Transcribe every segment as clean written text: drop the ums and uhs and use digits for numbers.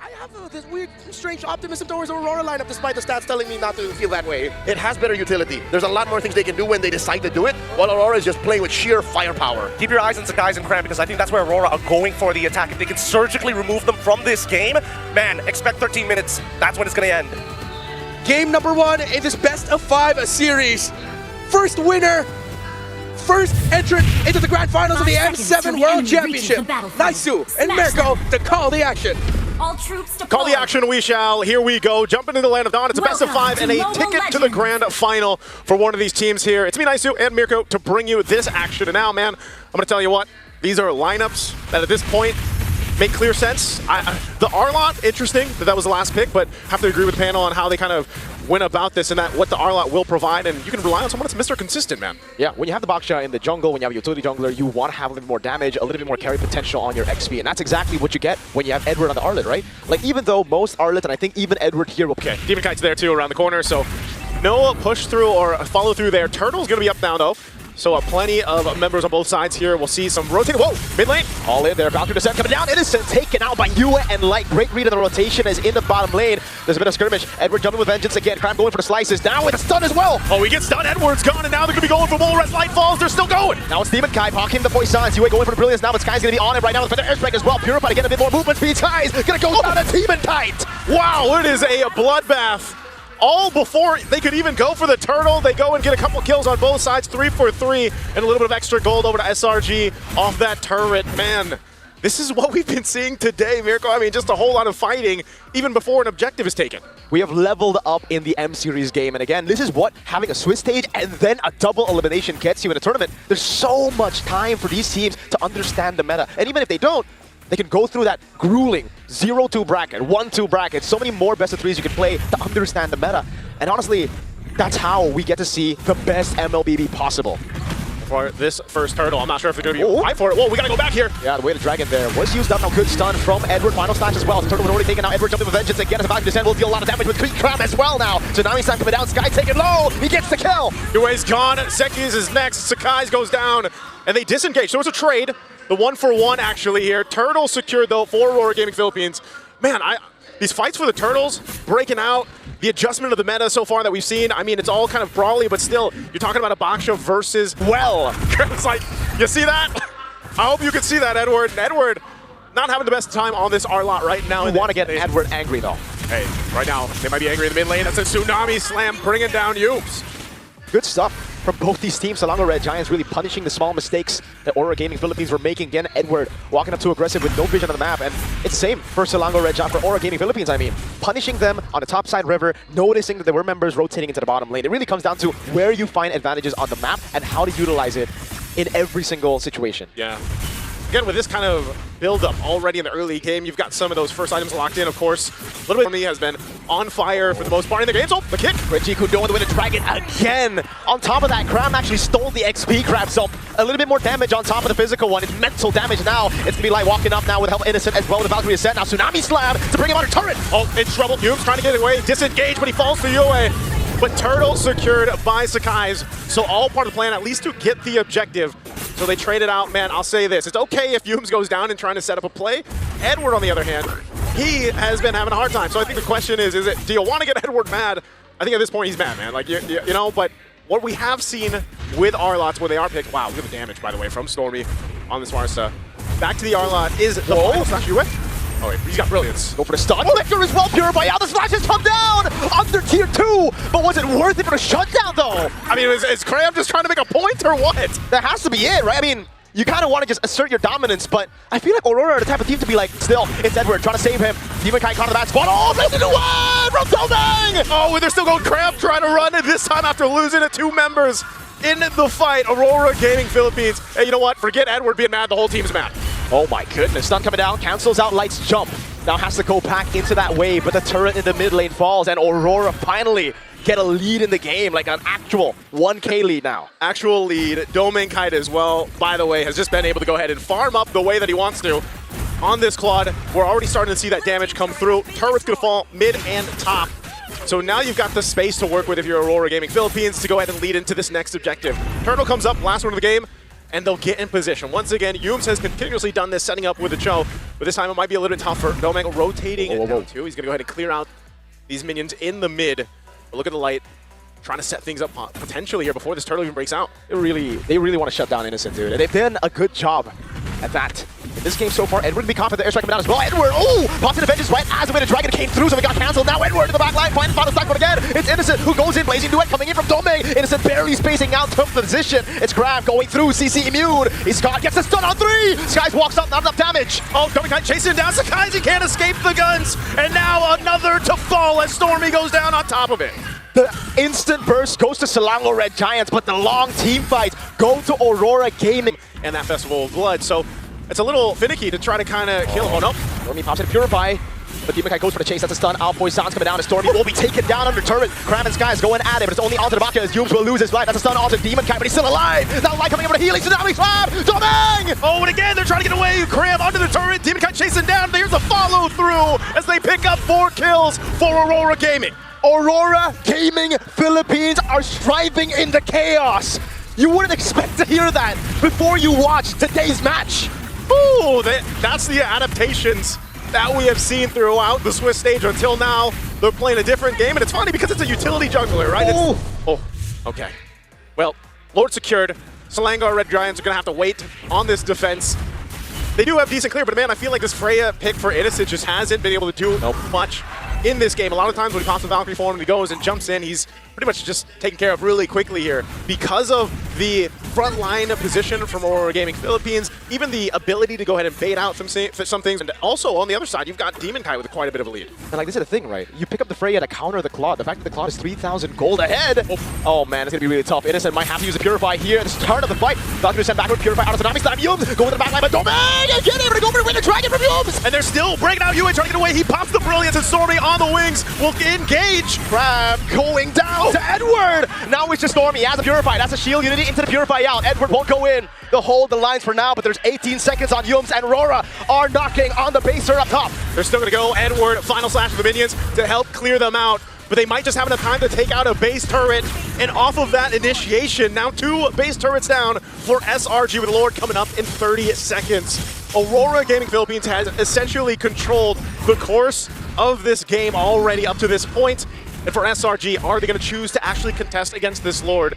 I have this weird, strange optimism towards Aurora lineup despite the stats telling me not to feel that way. It has better utility. There's a lot more things they can do when they decide to do it, while Aurora is just playing with sheer firepower. Keep your eyes on Sakai's and Cram because I think that's where Aurora are going for the attack. If they can surgically remove them from this game, man, expect 13 minutes. That's when it's going to end. Game number 1 in this best of 5 series. First winner, first entrant into the grand finals of the M7 World Championship. Naisu and Mirko to call the action. All troops deployed. Call the action, we shall. Here we go. Jump into the land of dawn. It's a best of 5 and a ticket to the grand final for one of these teams here. It's me, Naisu, and Mirko to bring you this action. And now, man, I'm going to tell you what. These are lineups that at this point make clear sense. The R-Lot, interesting that was the last pick, but have to agree with the panel on how they kind of went about this and that what the R-Lot will provide, and you can rely on someone that's Mr. Consistent, man. Yeah, when you have the Baksha in the jungle, when you have a utility jungler, you want to have a little bit more damage, a little bit more carry potential on your XP, and that's exactly what you get when you have Edward on the Arlet, right? Like, even though most Arlet, and I think even Edward here will... Okay, Demon Kite's there too around the corner, so no push through or follow through there. Turtle's going to be up down though. So plenty of members on both sides here. We'll see some rotating. Whoa, mid lane. All in there. Valkyrie descent coming down. Innocent taken out by Yue and Light. Great read of the rotation is in the bottom lane. There's a bit of skirmish. Edward jumping with vengeance again. Cram going for the slices. Down with a stun as well. Oh, he gets stunned. Edward's gone, and now they're going to be going for Bull. Red Light falls. They're still going. Now it's Demon Kai poking the poisons. Yue going for the brilliance now, but Sky's going to be on it right now with the airstrike as well. Purified again, a bit more movement speed. Sky's going to go down to Demon Kite. Wow, it is a bloodbath. All before they could even go for the turtle, they go and get a couple kills on both sides, 3 for 3, and a little bit of extra gold over to SRG off that turret. Man, this is what we've been seeing today, Mirko. I mean, just a whole lot of fighting even before an objective is taken. We have leveled up in the M Series game, and again, this is what having a Swiss stage and then a double elimination gets you in a tournament. There's so much time for these teams to understand the meta, and even if they don't, they can go through that grueling 0-2 bracket, 1-2 bracket, so many more best of 3s you can play to understand the meta. And honestly, that's how we get to see the best MLBB possible. For this first turtle, I'm not sure if they're going to be right for it. Whoa, we got to go back here. Yeah, the way the dragon there was used up. Now good stun from Edward. Final snatch as well. The turtle was already taken out. Edward jumping with vengeance again. As a Valkyrie descent will deal a lot of damage with Creek Crab as well now. Tsunami Slam coming down. Sky taken low. He gets the kill. Yue's gone. Seki's is next. Sakai's goes down. And they disengage. So it's a trade. The 1-for-1 actually here. Turtle secured though for RORA Gaming Philippines. Man, these fights for the turtles breaking out. The adjustment of the meta so far that we've seen, I mean, it's all kind of brawly, but still, you're talking about a Baksha versus well. It's like, you see that? I hope you can see that, Edward. And Edward not having the best time on this R-Lot right now. You want to get Edward angry, though. Hey, right now, they might be angry in the mid lane. That's a Tsunami Slam bringing down Yoops. Good stuff from both these teams. Selangor Red Giants really punishing the small mistakes that RORA Gaming Philippines were making. Again, Edward walking up too aggressive with no vision on the map. And it's the same for Selangor Red Giants, for RORA Gaming Philippines, I mean. Punishing them on the top side river, noticing that there were members rotating into the bottom lane. It really comes down to where you find advantages on the map and how to utilize it in every single situation. Yeah. Again, with this kind of build-up already in the early game, you've got some of those first items locked in, of course. A little bit of me has been on fire for the most part in the game. So, the kick. Reggie Kudo with the dragon again. On top of that, Cram actually stole the XP grab, so a little bit more damage on top of the physical one. It's mental damage now. It's going to be like walking up now with help Innocent as well with the Valkyrie Ascent. Now Tsunami Slam to bring him on a turret. Oh, in trouble. Yoops trying to get away. Disengage, but he falls for Yue. But Turtle secured by Sakai's. So all part of the plan, at least to get the objective. So they traded out. Man, I'll say this. It's okay if Yooms goes down and trying to set up a play. Edward, on the other hand, he has been having a hard time. So I think the question is it, do you want to get Edward mad? I think at this point he's mad, man. Like, you know, but what we have seen with R-Lots where they are picked, wow, look at the damage, by the way, from Stormy on this Marsa. Back to the R-Lot is the final slash Yue. Oh wait, he's got brilliance. Go for the stun. Lictor is well purified. Now the slashes come down under tier 2. But was it worth it for the shutdown though? I mean, is Cram just trying to make a point or what? That has to be it, right? I mean, you kind of want to just assert your dominance, but I feel like Aurora are the type of team to be like, still, it's Edward trying to save him. Demon Kite caught on the bad spot. Oh, there's a new one from Tobang! Oh, and they're still going Cram trying to run it this time after losing to 2 members in the fight. Aurora Gaming Philippines. Hey, you know what? Forget Edward being mad. The whole team's mad. Oh my goodness, stun coming down, cancels out Light's jump. Now has to go back into that wave, but the turret in the mid lane falls, and Aurora finally get a lead in the game, like an actual 1K lead now. Actual lead. Domain Kite as well, by the way, has just been able to go ahead and farm up the way that he wants to on this Claude. We're already starting to see that damage come through. Turret's gonna fall mid and top. So now you've got the space to work with if you're Aurora Gaming Philippines to go ahead and lead into this next objective. Turtle comes up, last one of the game. and they'll get in position. Once again, Yums has continuously done this, setting up with the Cho, but this time it might be a little bit tougher. Domang rotating down two. He's going to go ahead and clear out these minions in the mid. But look at the light, trying to set things up potentially here before this turtle even breaks out. They really want to shut down Innocent, dude. And they've done a good job at that. In this game so far, Edward can be confident the airstrike coming down as well. Edward, pops in the vengeance right as the way the dragon came through, so we got cancelled. Now Edward in the back line, finds final stack, but again, it's Innocent who goes in, blazing duet coming in from Domang. Innocent barely spacing out from position. It's Grab going through, CC immune. Scott gets a stun on 3. Skies walks up, not enough damage. Oh, Domang chasing down Sakai's, he can't escape the guns. And now another to fall as Stormy goes down on top of it. The instant burst goes to Selangor Red Giants, but the long team fights go to Aurora Gaming. And that Festival of Blood, so it's a little finicky to try to kind of kill him. Oh no. Stormy pops in Purify, but Demon Kai goes for the chase. That's a stun. Alpoy Sounds coming down, and Stormy will be taken down under turret. Cram and Skies going at it, but it's only onto the Baka as Yums will lose his life. That's a stun onto Demon Kai, but he's still alive. Now Light coming in for the healing. Tsunami Slam! Domang! Oh, and again, they're trying to get away. Cram onto the turret. Demon Kai chasing down. There's a follow through as they pick up 4 kills for Aurora Gaming. Aurora Gaming Philippines are striving in the chaos. You wouldn't expect to hear that before you watch today's match. Ooh, that's the adaptations that we have seen throughout the Swiss stage until now. They're playing a different game, and it's funny because it's a utility jungler, right? Oh, okay. Well, Lord secured. Selangor Red Giants are going to have to wait on this defense. They do have decent clear, but man, I feel like this Freya pick for Innocent just hasn't been able to do much in this game. A lot of times when he pops the Valkyrie form and he goes and jumps in, he's pretty much just taken care of really quickly here. Because of the front line position from Aurora Gaming Philippines, even the ability to go ahead and fade out some things, and also on the other side, you've got Demon Kai with quite a bit of a lead. And like, this is the thing, right? You pick up the Freya to counter the Claude. The fact that the Claude is 3,000 gold ahead. Oh man, it's gonna be really tough. Innocent might have to use a Purify here at the start of the fight. Valkyrie send backward, Purify out of Tsunami Slam. Yums go to the back line, but Domang again able to go for the win the dragon from Yums. And they're still breaking out UA, trying to get away. He pops the Brilliance, and Stormy on the wings will engage. Crab going down to Edward. Now it's just Stormy. He has a Purify. That's a shield unity into the Purify out. Edward won't go in. They'll hold the lines for now, but there's 18 seconds on Yums, and RORA are knocking on the base turret up top. They're still going to go Edward, final slash of the minions to help clear them out, but they might just have enough time to take out a base turret, and off of that initiation, now 2 base turrets down for SRG with Lord coming up in 30 seconds. Aurora Gaming Philippines has essentially controlled the course of this game already up to this point. And for SRG, are they going to choose to actually contest against this Lord?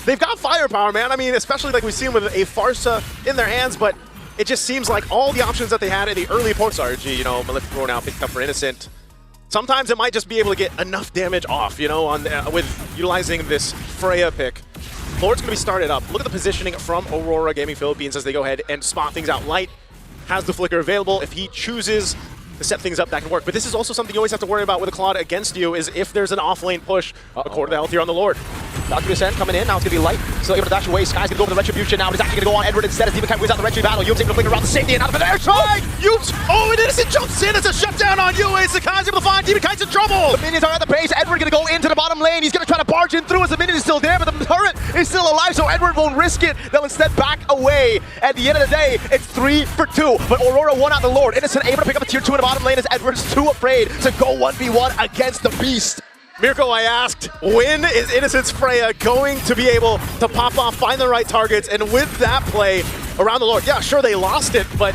They've got firepower, man. I mean, especially like we've seen with a Farsa in their hands, but it just seems like all the options that they had in the early ports, SRG, you know, Malefic now picked up for Innocent. Sometimes it might just be able to get enough damage off, you know, on with utilizing this Freya pick. Lord's going to be started up. Look at the positioning from Aurora Gaming Philippines as they go ahead and spot things out. Light has the flicker available. If he chooses to set things up, that can work. But this is also something you always have to worry about with a Claude against you, is if there's an off-lane push, according to the health here on the Lord. Valkyrie Descent coming in, now it's going to be Light. Still able to dash away. Sky's going to go for the Retribution now, but he's actually going to go on Edward instead as Demon Kai wins out the Retri battle. Yums able to flicker around the safety and out of an air strike! Yums! Oh, and Innocent jumps in. It's a shutdown on UA. Sakai's able to find Demon Kai's in trouble! The minions are at the base. Edward going to go into the bottom lane. He's going to try to barge in through as the minion is still there, but the turret is still alive, so Edward won't risk it. They'll instead back away. At the end of the day, it's 3 for 2, but Aurora won out the Lord. Innocent able to pick up a tier 2 in the bottom lane as Edward's too afraid to go 1v1 against the beast. Mirko, I asked, when is Innocent's Freya going to be able to pop off, find the right targets, and with that play around the Lord, yeah, sure, they lost it, but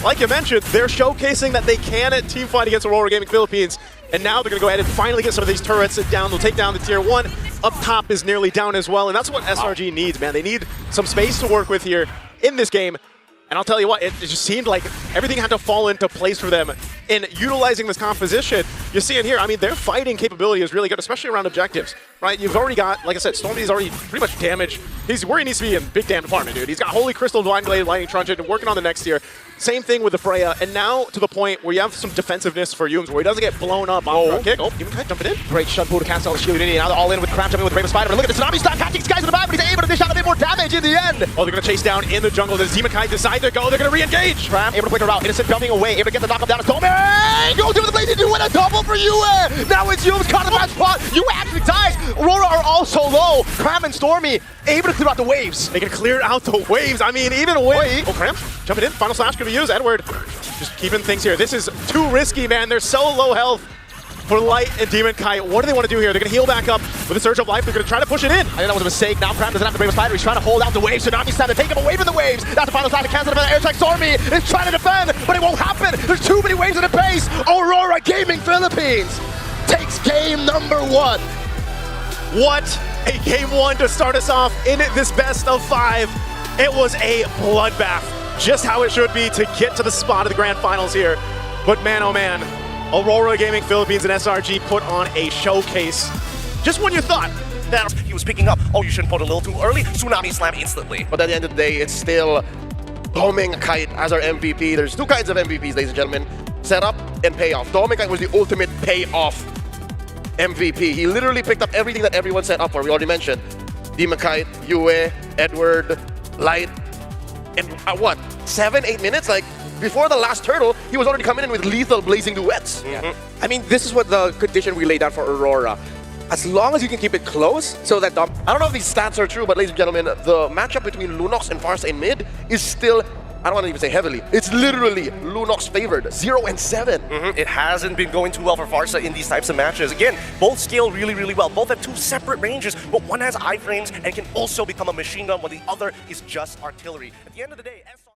like you mentioned, they're showcasing that they can teamfight against Aurora Gaming Philippines, and now they're going to go ahead and finally get some of these turrets down. They'll take down the tier 1. Up top is nearly down as well, and that's what SRG needs, man. They need some space to work with here in this game. And I'll tell you what, it just seemed like everything had to fall into place for them in utilizing this composition. You see it here, I mean, their fighting capability is really good, especially around objectives, right? You've already got, like I said, Stormy's already pretty much damaged. He's where he needs to be in big damn department, dude. He's got Holy Crystal, Divine Blade, Lightning Truncheon, and working on the next tier. Same thing with the Freya, and now to the point where you have some defensiveness for Yums, where he doesn't get blown up on the kick. Oh, Demon Kai jumping in. Great shut pull to cancel the shield unity. Now they're all in with Crab jumping with Brave Spider. But look at the Tsunami Slam catching Skies in the back, but he's able to dish out a bit more damage in the end. Oh, they're going to chase down in the jungle. Does Demon Kai decide to go? They're going to re-engage. Crab able to flicker out. Innocent jumping away, able to get the knock-up down. Domang goes into the blazing dude with a double for Yue. Now it's Yums caught in that spot. Yue actually dies. Aurora are also low. Crab and Stormy able to clear out the waves. They can clear out the waves. I mean, even with... Oh, Cram jumping in. Final slash going to be used. Edward just keeping things here. This is too risky, man. They're so low health. for Light and Demon Kite. What do they want to do here? They're going to heal back up with a Surge of Life. They're going to try to push it in. I think that was a mistake. Now Pram doesn't have to brave a spider. He's trying to hold out the waves. Tsunami's trying to take him away from the waves. That's the final side to cancel it. Air Strike Stormy is trying to defend, but it won't happen. There's too many waves in the base. Aurora Gaming Philippines takes game number 1. What a game 1 to start us off in this best of 5. It was a bloodbath, just how it should be to get to the spot of the grand finals here. But man, oh man, Aurora Gaming Philippines and SRG put on a showcase. Just when you thought that He was picking up. Oh, you shouldn't put a little too early. Tsunami slam instantly. But at the end of the day, it's still Doming Kite as our MVP. There's 2 kinds of MVPs, ladies and gentlemen. Setup and payoff. Doming Kite was the ultimate payoff MVP. He literally picked up everything that everyone set up for. We already mentioned Demon Kite, Yue, Edward, Light. In what, 7-8 minutes? Like, before the last turtle, he was already coming in with lethal blazing duets. I mean, this is what the condition we laid out for Aurora. As long as you can keep it close, so that I don't know if these stats are true, but ladies and gentlemen, the matchup between Lunox and Farsa in mid is still, I don't want to even say heavily, it's literally Lunox favored, 0-7. It hasn't been going too well for Farsa in these types of matches. Again, both scale really, really well. Both have 2 separate ranges, but one has iframes and can also become a machine gun, while the other is just artillery. At the end of the day,